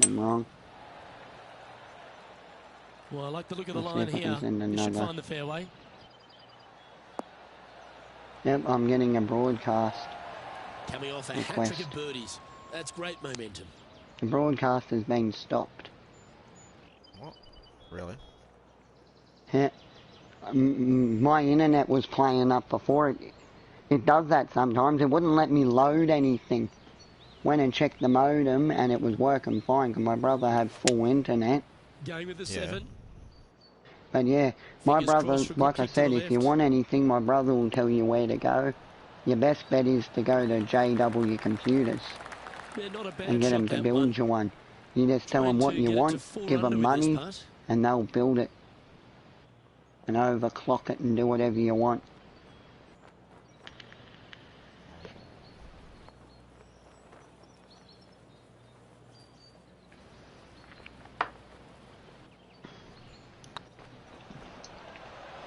I'm wrong. Well, I like the look of the line here. You should find the fairway. Yep, I'm getting a broadcast. Coming off a hat-trick of birdies. That's great momentum. The broadcast has been stopped. What? Really? Yeah. My internet was playing up before. It does that sometimes. It wouldn't let me load anything. Went and checked the modem and it was working fine because my brother had full internet. Going with the 7. But yeah, my brother, like I said, if you want anything, my brother will tell you where to go. Your best bet is to go to JW Computers and get them to build you one. You just tell them what you want, give them money, and they'll build it. And overclock it and do whatever you want.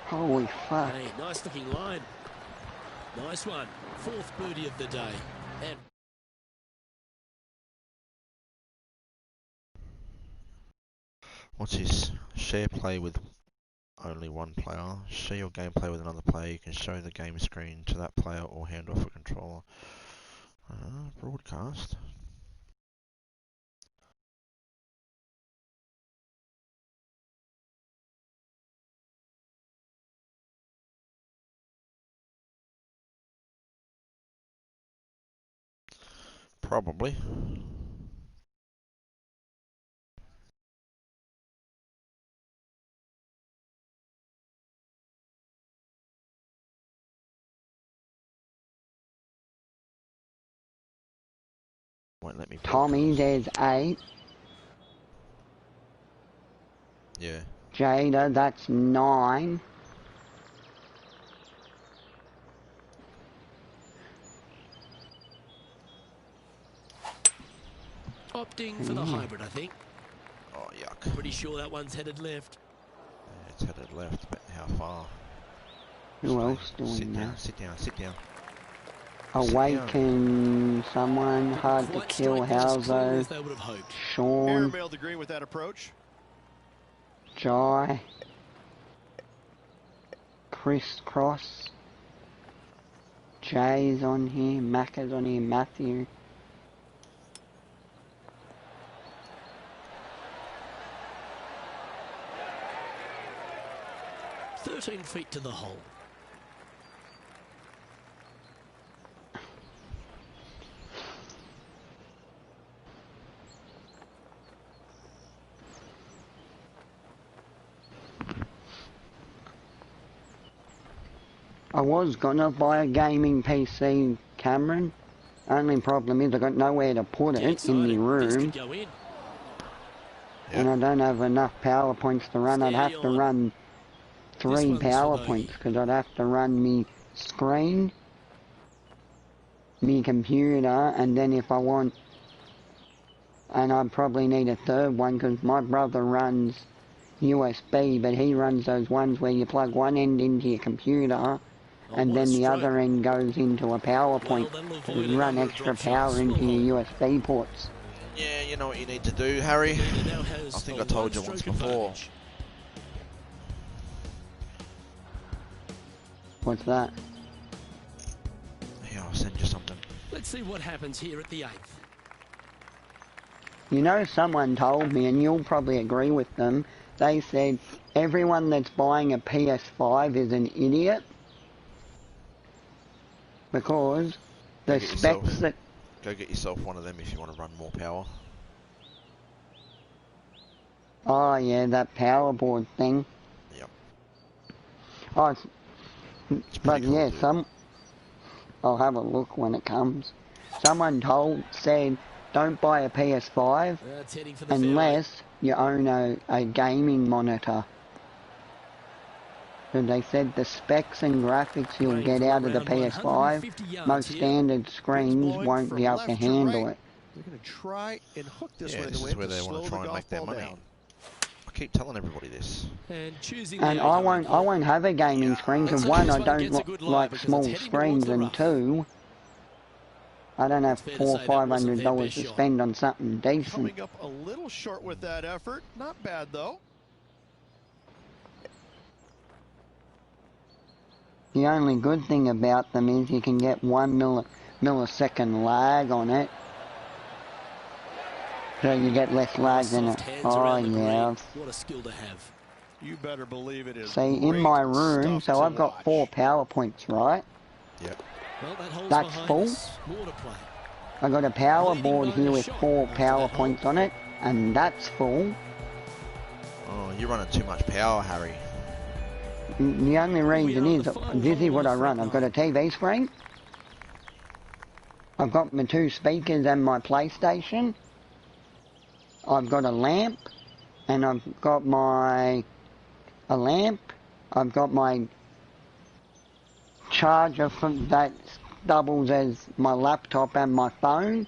Holy fuck. Hey, nice looking line. Nice one. 4th birdie of the day. And what's his share play with only one player? Share your gameplay with another player. You can show the game screen to that player or hand off a controller. Broadcast. Probably. Won't let me. Tommy, there's 8. Yeah. Jada, that's 9. opting for the hybrid, I think. Oh, yuck. Pretty sure that one's headed left. Yeah, it's headed left, but how far? Who else doing sit that? Down, sit down, sit down. Awaken someone, hard to kill, Howzo, Sean, Airmailed the green with that approach. Jai, Chris Cross, Jay's on here, Macca's on here, Matthew. "13 feet to the hole." I was gonna buy a gaming PC, Cameron. Only problem is I got nowhere to put it in the room. And I don't have enough PowerPoints to run. I'd have to run 3 PowerPoints because I'd have to run me screen, me computer, and then if I want, and I'd probably need a third one because my brother runs USB, but he runs those ones where you plug one end into your computer and then the other end goes into a PowerPoint to run extra power into your USB ports. Yeah, you know what you need to do, Harry. I think I told you once before. What's that? Yeah, I'll send you something. Let's see what happens here at the 8th. You know, someone told me, and you'll probably agree with them, they said everyone that's buying a PS5 is an idiot because the specs that... Go get yourself one of them if you want to run more power. Oh yeah, that power board thing. Yep. Oh, but cool, yeah, dude. I'll have a look when it comes. Someone said, don't buy a PS5 unless you own a gaming monitor. So they said the specs and graphics you'll get out of the PS5, most standard screens won't be able to handle it. They're going to try and hook this one in this the is wind where they want to try and make their money. I keep telling everybody this. And I won't have a gaming screen because one, I don't like small screens, and two, I don't have $400 or $500 to spend on something decent. Coming up a little short with that effort. Not bad, though. The only good thing about them is you can get 1 millisecond lag on it. So you get less lag than it. Oh, yeah. What a skill to have. You better believe it is. See, in my room, so I've got 4 power points, right? Yep. Well, that's full. I got a power board here with 4 power points on it, and that's full. Oh, you're running too much power, Harry. The only reason is, this is what I run. I've got a TV screen. I've got my 2 speakers and my PlayStation. I've got a lamp, and I've got a lamp. I've got my charger that doubles as my laptop and my phone.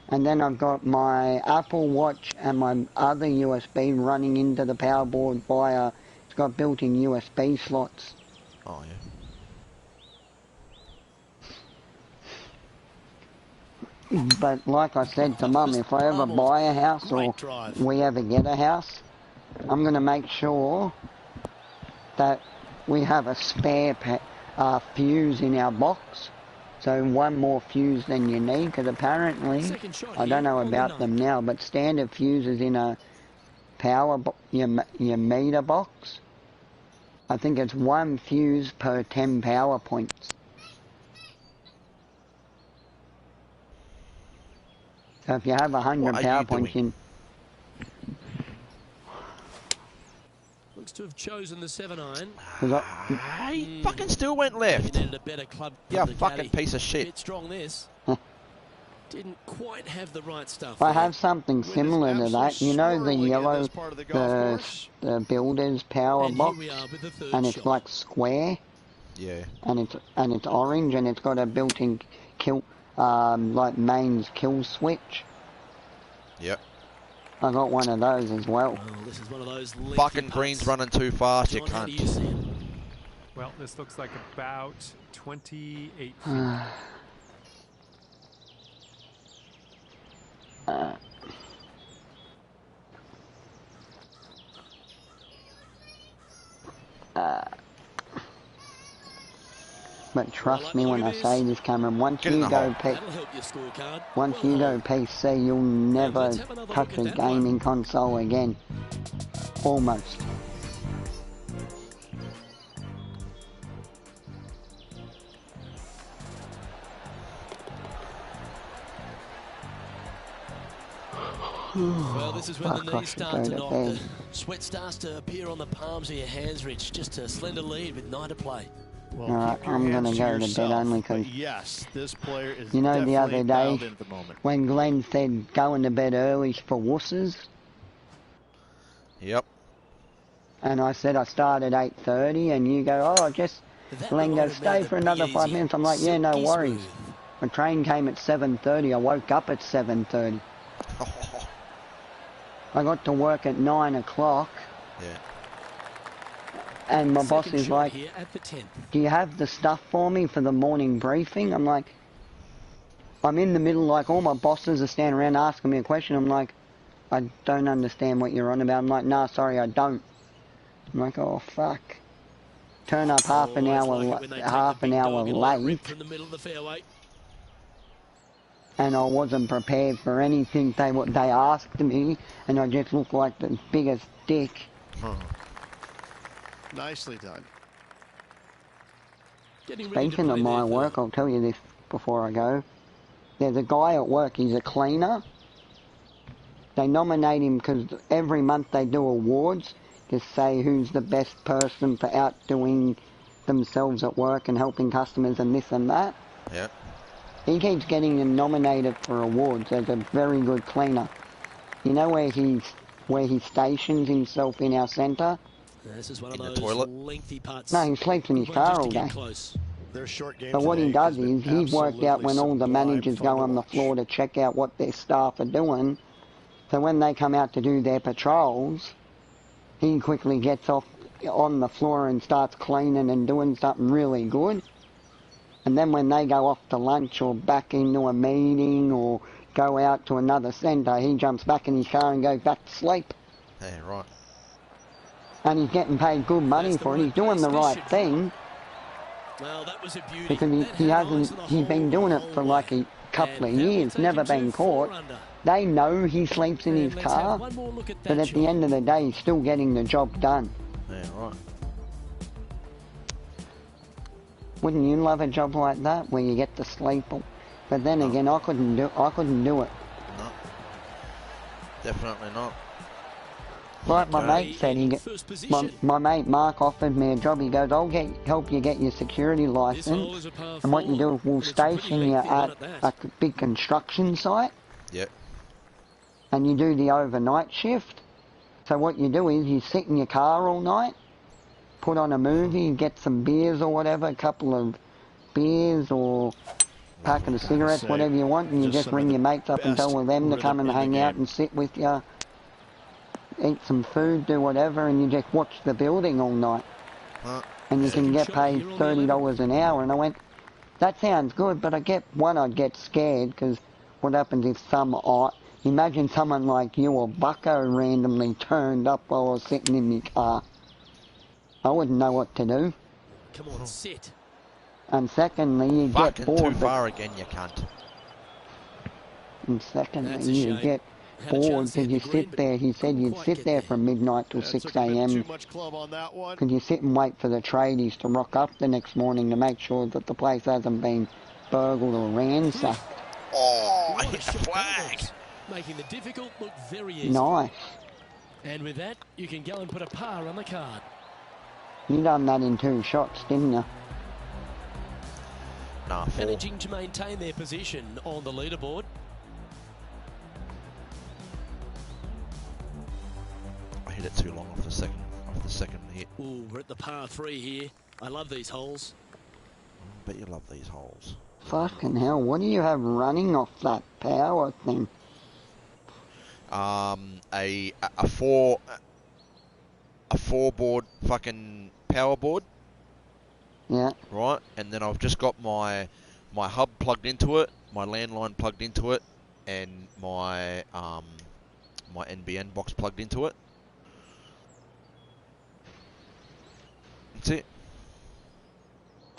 And then I've got my Apple Watch and my other USB running into the power board via, it's got built-in USB slots. Oh, yeah. But like I said to Mum, if I ever buy a house or we ever get a house, I'm going to make sure that we have a spare fuse in our box. So 1 more fuse than you need, because apparently, I don't know about them now, but standard fuses in a your meter box, I think it's 1 fuse per 10 power points. So if you have 100 power points in... Looks to have chosen the 7-iron. He fucking still went left. A better club. Yeah, fucking piece of shit. Bit strong this. Didn't quite have the right stuff. I have something similar to that. You know the yellow, the builder's power box, and it's like square. Yeah. And it's orange, and it's got a built-in kill, like mains kill switch. Yep. I got one of those as well. Oh, this is one of those fucking green's running too fast, you John, cunt. Well, this looks like about 28 feet. But trust me when I say this, Cameron, once you go PC, you'll never touch a gaming console again. Almost. Well, this is when the knees start to knock. The sweat starts to appear on the palms of your hands, Rich. Just a slender lead with 9 to play. Well, alright, I'm going to go to bed only because, yes, this player is you know, the other day when Glenn said going to bed early for wusses. Yep. And I said I start at 8:30 and you go, oh, just, Glenn goes, stay for another 5 minutes. I'm like, yeah, no worries. My train came at 7:30. I woke up at 7:30. I got to work at 9 o'clock. Yeah. And my boss is like, do you have the stuff for me for the morning briefing? I'm like, I'm in the middle, like all my bosses are standing around asking me a question. I'm like, I don't understand what you're on about. I'm like, nah, sorry, I don't. I'm like, oh, fuck. Turn up half an hour late. And I wasn't prepared for anything they asked me, and I just looked like the biggest dick. Huh. Nicely done. Speaking of my work, I'll tell you this before I go. There's a guy at work, he's a cleaner. They nominate him because every month they do awards to say who's the best person for outdoing themselves at work and helping customers and this and that. Yeah. He keeps getting them nominated for awards as a very good cleaner. You know where he stations himself in our centre? This is one of those toilet? lengthy parts. No, he sleeps in his car all day. But what he does is, he's worked out when all the managers go on the floor to check out what their staff are doing. So when they come out to do their patrols, he quickly gets off on the floor and starts cleaning and doing something really good. And then when they go off to lunch or back into a meeting or go out to another centre, he jumps back in his car and goes back to sleep. Yeah, right. And he's getting paid good money for it. He's doing the right thing. Well, that was a beauty. Because he's been doing it for like a couple of years, never been caught. They know he sleeps in his car, but at the end of the day, he's still getting the job done. Yeah, right. Wouldn't you love a job like that, where you get to sleep? But then again, I couldn't do it. No, definitely not. Like my mate said, my mate Mark offered me a job. He goes, I'll help you get your security license, and what you do is we'll station you at a big construction site. Yep. And you do the overnight shift. So what you do is you sit in your car all night, put on a movie, get some beers or whatever, a couple of beers or a packet of cigarettes, whatever you want, and you just ring your mates up and tell them to come and hang out and sit with you, eat some food, do whatever, and you just watch the building all night. And you can get paid $30 an hour. And I went, that sounds good, but I'd get scared, because what happens if imagine someone like you or Bucko randomly turned up while I was sitting in my car. I wouldn't know what to do. Come on, sit. And secondly, you get bored. Too far again, you cunt. And secondly, you get bored because you sit there. He said you'd sit there from midnight till 6 a.m. Because you sit and wait for the tradies to rock up the next morning to make sure that the place hasn't been burgled or ransacked. Oh, I hit the flag. Making the difficult look very easy. Nice. And with that, you can go and put a par on the card. You done that in 2 shots, didn't you? Nah, 4. Managing to maintain their position on the leaderboard. I hit it too long off the second hit. Ooh, we're at the par 3 here. I love these holes. I bet you love these holes. Fucking hell, what do you have running off that power thing? A 4 board fucking power board. Yeah. Right, and then I've just got my hub plugged into it, my landline plugged into it, and my my NBN box plugged into it. That's it.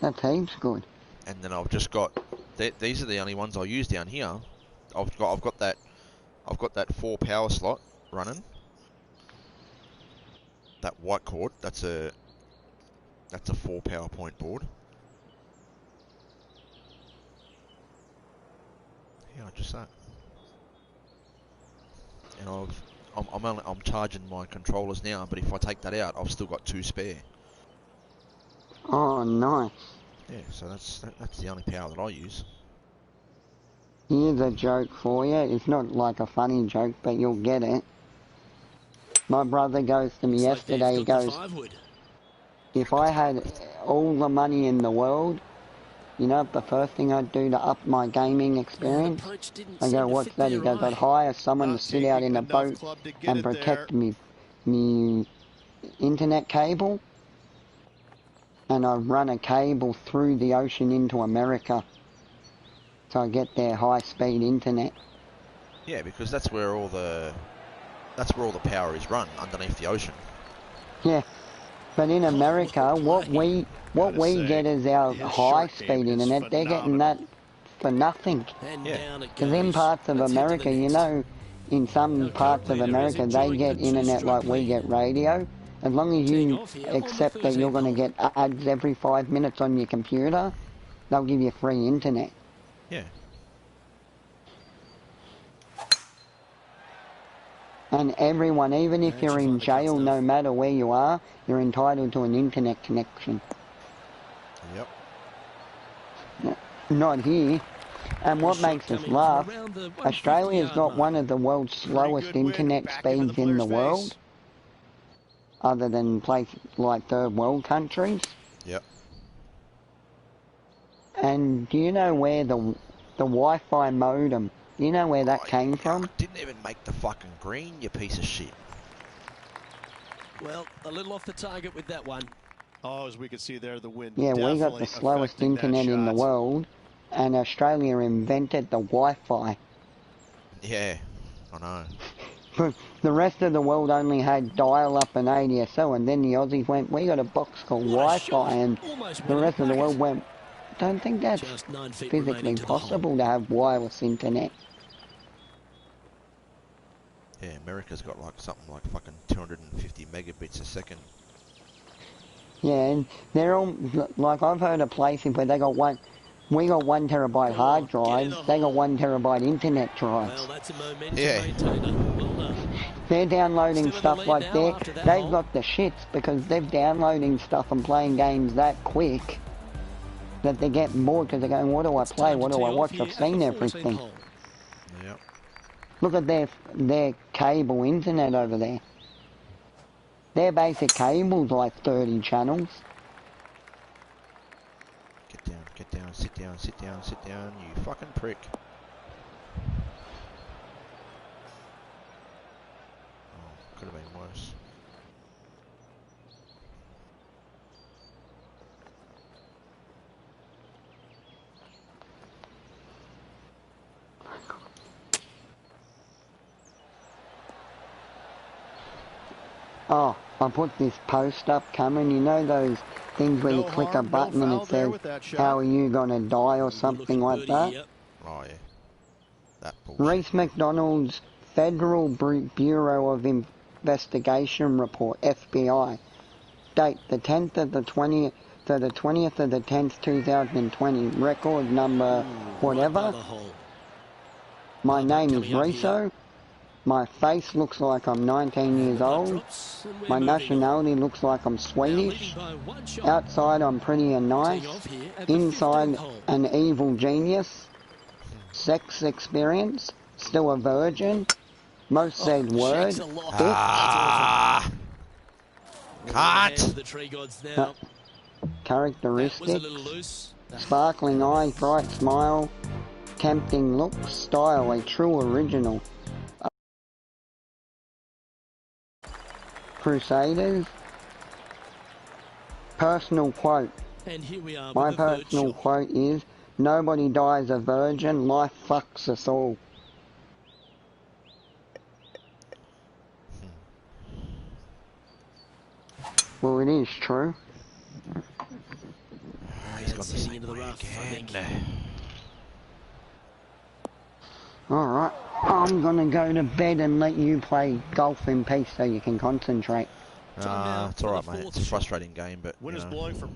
That heaps good. And then I've just got these are the only ones I use down here. I've got that 4 power slot running. That white cord, that's a 4 power point board. Yeah, just that. And I'm charging my controllers now, but if I take that out, I've still got 2 spare. Oh, nice. Yeah, so that's the only power that I use. Here's a joke for you. It's not like a funny joke, but you'll get it. My brother goes to me yesterday, he goes, if I had all the money in the world, you know, the first thing I'd do to up my gaming experience? I go, what's that? He goes, I'd hire someone to sit out in a boat and protect me internet cable. And I'd run a cable through the ocean into America. So I get their high-speed internet. Yeah, because that's where all the power is run, underneath the ocean. Yeah, but in America, what we get is our high-speed internet. They're getting that for nothing. Yeah. Because in parts of America, you know, in some parts of America, they get internet like we get radio. As long as you accept that you're going to get ads every 5 minutes on your computer, they'll give you free internet. Yeah. And everyone, even if you're in jail, no matter where you are, you're entitled to an internet connection. Yep. Not here. And what makes us laugh, Australia's got one of the world's slowest internet speeds in the world, other than places like third world countries. Yep. And do you know where the Wi-Fi modem, do you know where that came from? Didn't even make the fucking green, you piece of shit. Well, a little off the target with that one. Oh, as we can see there, the wind. Yeah, we got the slowest internet in the world, and Australia invented the Wi-Fi. Yeah, I know. But the rest of the world only had dial-up and ADSL, and then the Aussies went, we got a box called Wi-Fi, and the rest of the world went, don't think that's physically possible to have wireless internet. Yeah, America's got like something like fucking 250 megabits a second. Yeah, and they're all, like I've heard of places where they got we got 1 terabyte hard drives, they got 1 terabyte internet drives. Well, that's a momentum Yeah. maintainer. Well done. They're downloading stuff like that. They've got the shits because they're downloading stuff and playing games that quick that they get bored because they're going, what do I play? What do I watch? I've seen everything. Yep. Look at their cable internet over there. Their basic cable's like 30 channels. Get down, sit down, sit down, sit down, you fucking prick. Oh, could have been worse. Oh, I put this post up, Cameron. You know those things where you click a button and it says, how are you gonna die or something like that? Oh yeah. That bullshit. Reese McDonald's Federal Bureau of Investigation report, FBI. Date, the 10th of the 20th, to the 20th of the 10th, 2020. Record number whatever. My name is Riso. My face looks like I'm 19 years old. My nationality looks like I'm Swedish. Outside I'm pretty and nice. Inside an evil genius. Sex experience. Still a virgin. Most said word. Cut! Characteristics. Sparkling eyes, bright smile. Tempting looks. Style, a true original. Crusaders. Personal quote. And here we are. My personal quote is, nobody dies a virgin, life fucks us all. Well, it is true. He's got the into the rough, I think. Alright, I'm gonna go to bed and let you play golf in peace so you can concentrate. It's alright, mate. It's a frustrating game, but Wind is you know. blowing from